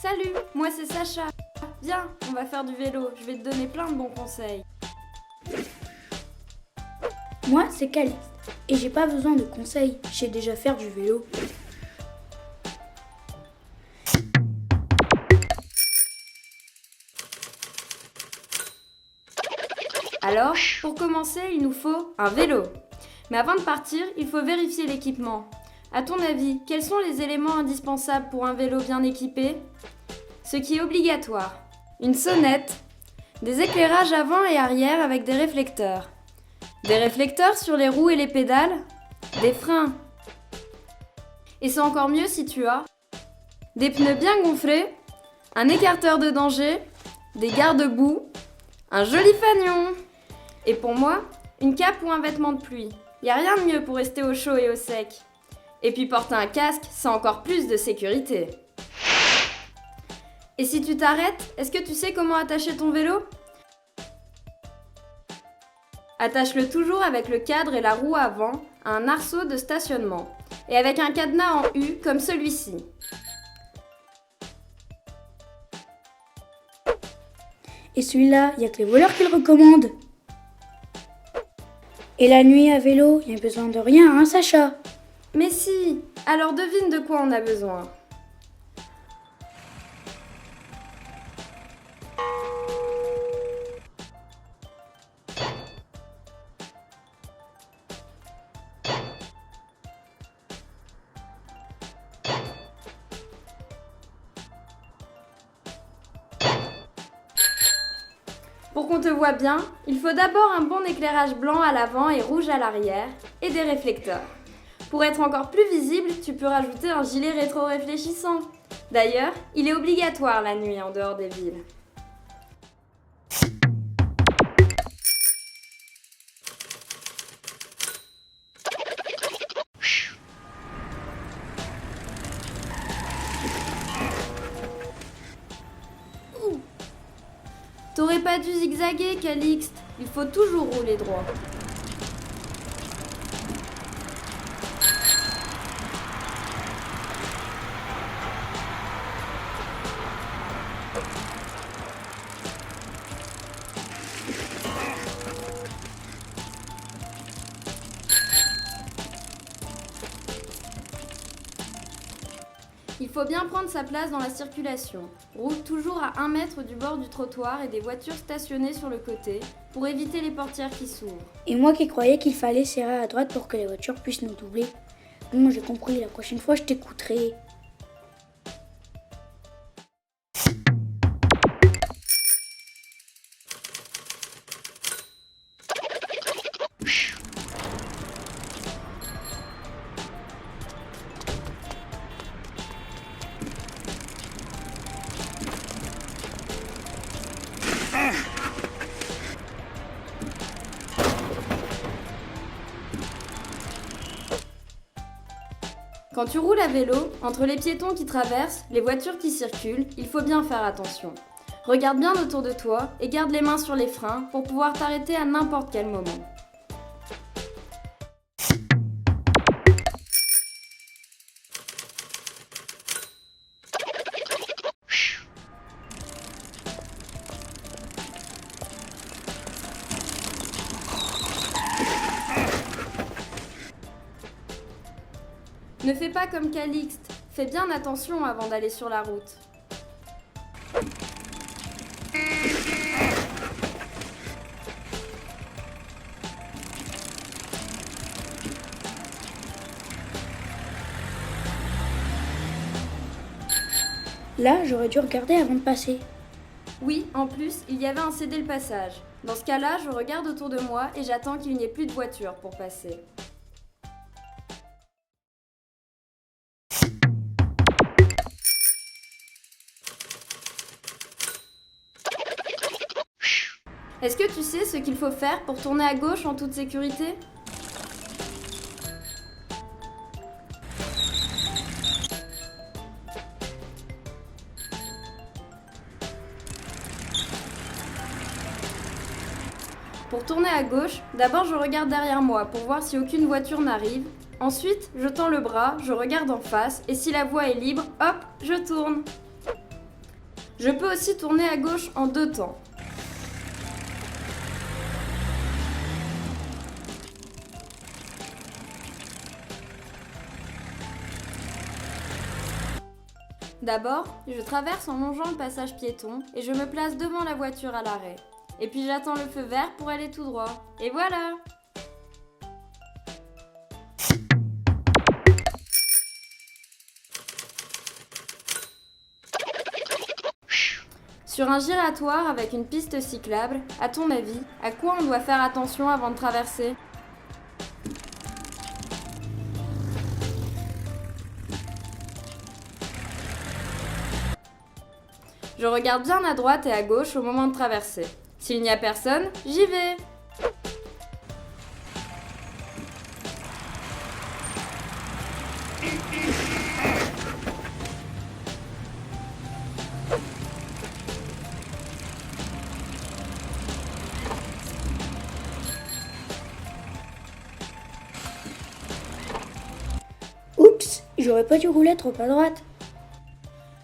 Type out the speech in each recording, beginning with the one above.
Salut, moi c'est Sacha. Viens, on va faire du vélo, je vais te donner plein de bons conseils. Moi, c'est Calixte. Et j'ai pas besoin de conseils, je sais déjà faire du vélo. Alors, pour commencer, il nous faut un vélo. Mais avant de partir, il faut vérifier l'équipement. À ton avis, quels sont les éléments indispensables pour un vélo bien équipé ? Ce qui est obligatoire. Une sonnette, des éclairages avant et arrière avec des réflecteurs. Des réflecteurs sur les roues et les pédales, des freins. Et c'est encore mieux si tu as des pneus bien gonflés, un écarteur de danger, des garde-boue, un joli fanion. Et pour moi, une cape ou un vêtement de pluie. Y a rien de mieux pour rester au chaud et au sec. Et puis porter un casque, c'est encore plus de sécurité. Et si tu t'arrêtes, est-ce que tu sais comment attacher ton vélo ? Attache-le toujours avec le cadre et la roue avant à un arceau de stationnement et avec un cadenas en U comme celui-ci. Et celui-là, y a que les voleurs qui le recommandent. Et la nuit à vélo, y a besoin de rien, hein Sacha ? Mais si, alors devine de quoi on a besoin. Pour qu'on te voit bien, il faut d'abord un bon éclairage blanc à l'avant et rouge à l'arrière, et des réflecteurs. Pour être encore plus visible, tu peux rajouter un gilet rétro-réfléchissant. D'ailleurs, il est obligatoire la nuit en dehors des villes. T'aurais pas dû zigzaguer, Calixte. Il faut toujours rouler droit. Il faut bien prendre sa place dans la circulation. Roule toujours à 1 mètre du bord du trottoir et des voitures stationnées sur le côté pour éviter les portières qui s'ouvrent. Et moi qui croyais qu'il fallait serrer à droite pour que les voitures puissent nous doubler. Bon, j'ai compris, la prochaine fois je t'écouterai. Quand tu roules à vélo, entre les piétons qui traversent, les voitures qui circulent, il faut bien faire attention. Regarde bien autour de toi et garde les mains sur les freins pour pouvoir t'arrêter à n'importe quel moment. Ne fais pas comme Calixte, fais bien attention avant d'aller sur la route. Là, j'aurais dû regarder avant de passer. Oui, en plus, il y avait un cédé le passage. Dans ce cas-là, je regarde autour de moi et j'attends qu'il n'y ait plus de voitures pour passer. Est-ce que tu sais ce qu'il faut faire pour tourner à gauche en toute sécurité ? Pour tourner à gauche, d'abord je regarde derrière moi pour voir si aucune voiture n'arrive. Ensuite, je tends le bras, je regarde en face et si la voie est libre, hop, je tourne. Je peux aussi tourner à gauche en 2 temps. D'abord, je traverse en longeant le passage piéton et je me place devant la voiture à l'arrêt. Et puis j'attends le feu vert pour aller tout droit. Et voilà! Sur un giratoire avec une piste cyclable, à ton avis, à quoi on doit faire attention avant de traverser ? Je regarde bien à droite et à gauche au moment de traverser. S'il n'y a personne, j'y vais. Oups, j'aurais pas dû rouler trop à droite.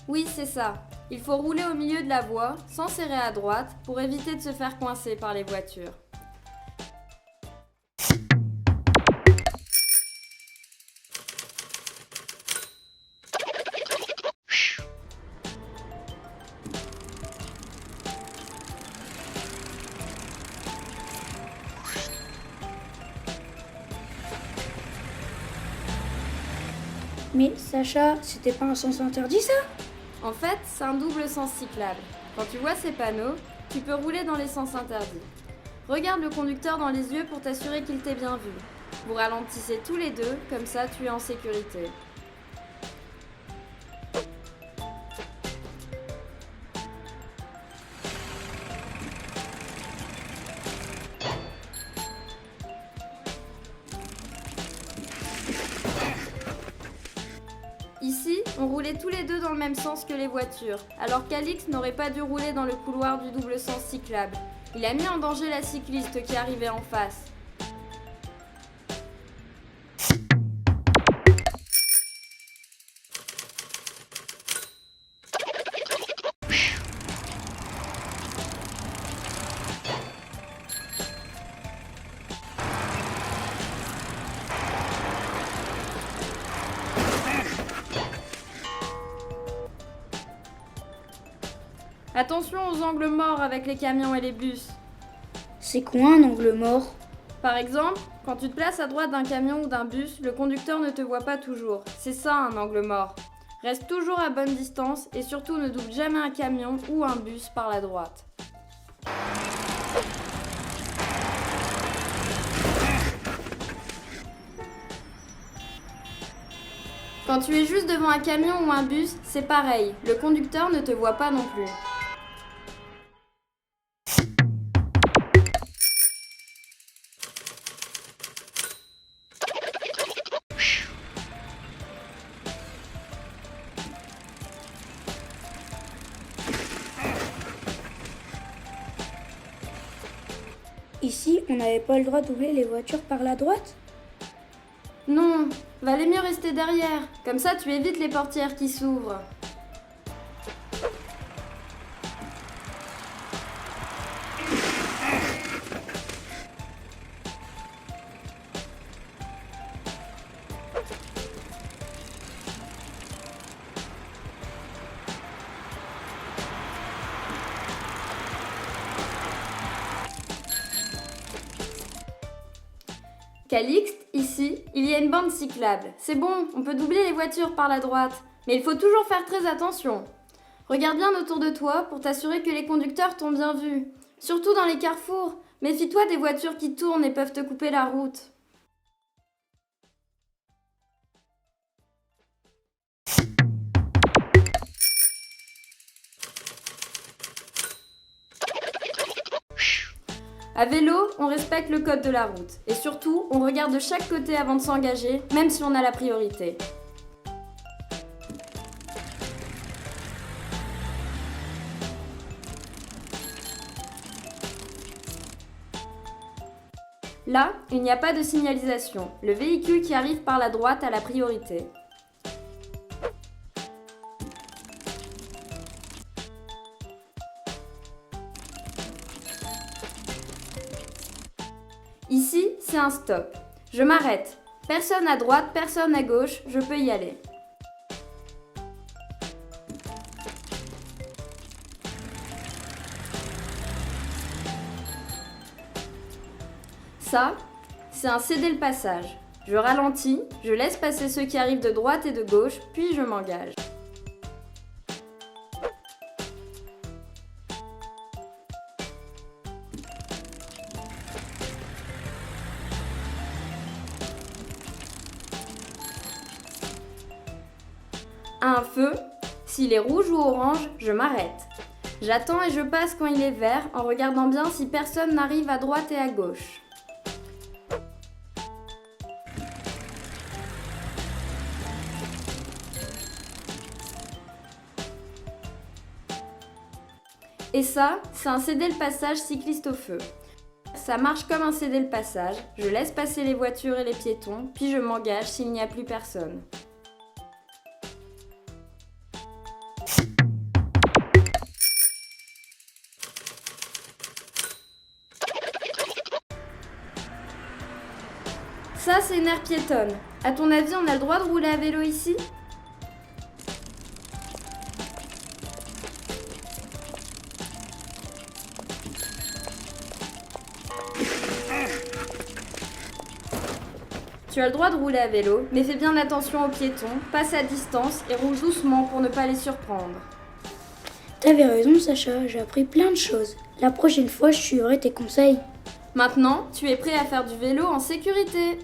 Oui, c'est ça. Il faut rouler au milieu de la voie, sans serrer à droite, pour éviter de se faire coincer par les voitures. Mais Sacha, c'était pas un sens interdit ça? En fait, c'est un double sens cyclable. Quand tu vois ces panneaux, tu peux rouler dans les sens interdits. Regarde le conducteur dans les yeux pour t'assurer qu'il t'ait bien vu. Vous ralentissez tous les deux, comme ça tu es en sécurité. Ici, on roulait tous les deux dans le même sens que les voitures, alors qu'Alix n'aurait pas dû rouler dans le couloir du double sens cyclable. Il a mis en danger la cycliste qui arrivait en face. Attention aux angles morts avec les camions et les bus. C'est quoi un angle mort? Par exemple, quand tu te places à droite d'un camion ou d'un bus, le conducteur ne te voit pas toujours. C'est ça un angle mort. Reste toujours à bonne distance et surtout ne double jamais un camion ou un bus par la droite. Quand tu es juste devant un camion ou un bus, c'est pareil, le conducteur ne te voit pas non plus. Ici, on n'avait pas le droit de doubler les voitures par la droite? Non, valait mieux rester derrière, comme ça tu évites les portières qui s'ouvrent. Calixte, ici, il y a une bande cyclable. C'est bon, on peut doubler les voitures par la droite. Mais il faut toujours faire très attention. Regarde bien autour de toi pour t'assurer que les conducteurs t'ont bien vu. Surtout dans les carrefours. Méfie-toi des voitures qui tournent et peuvent te couper la route. À vélo, on respecte le code de la route. Et surtout, on regarde de chaque côté avant de s'engager, même si on a la priorité. Là, il n'y a pas de signalisation. Le véhicule qui arrive par la droite a la priorité. c'est un stop. Je m'arrête. Personne à droite, personne à gauche, je peux y aller. Ça, c'est un céder le passage. Je ralentis, je laisse passer ceux qui arrivent de droite et de gauche, puis je m'engage. À un feu, s'il est rouge ou orange, je m'arrête. J'attends et je passe quand il est vert en regardant bien si personne n'arrive à droite et à gauche. Et ça, c'est un céder le passage cycliste au feu. Ça marche comme un céder le passage, je laisse passer les voitures et les piétons, puis je m'engage s'il n'y a plus personne. Ça, c'est une aire piétonne. À ton avis, on a le droit de rouler à vélo ici ? Tu as le droit de rouler à vélo, mais fais bien attention aux piétons, passe à distance et roule doucement pour ne pas les surprendre. T'avais raison, Sacha, j'ai appris plein de choses. La prochaine fois, je suivrai tes conseils. Maintenant, tu es prêt à faire du vélo en sécurité.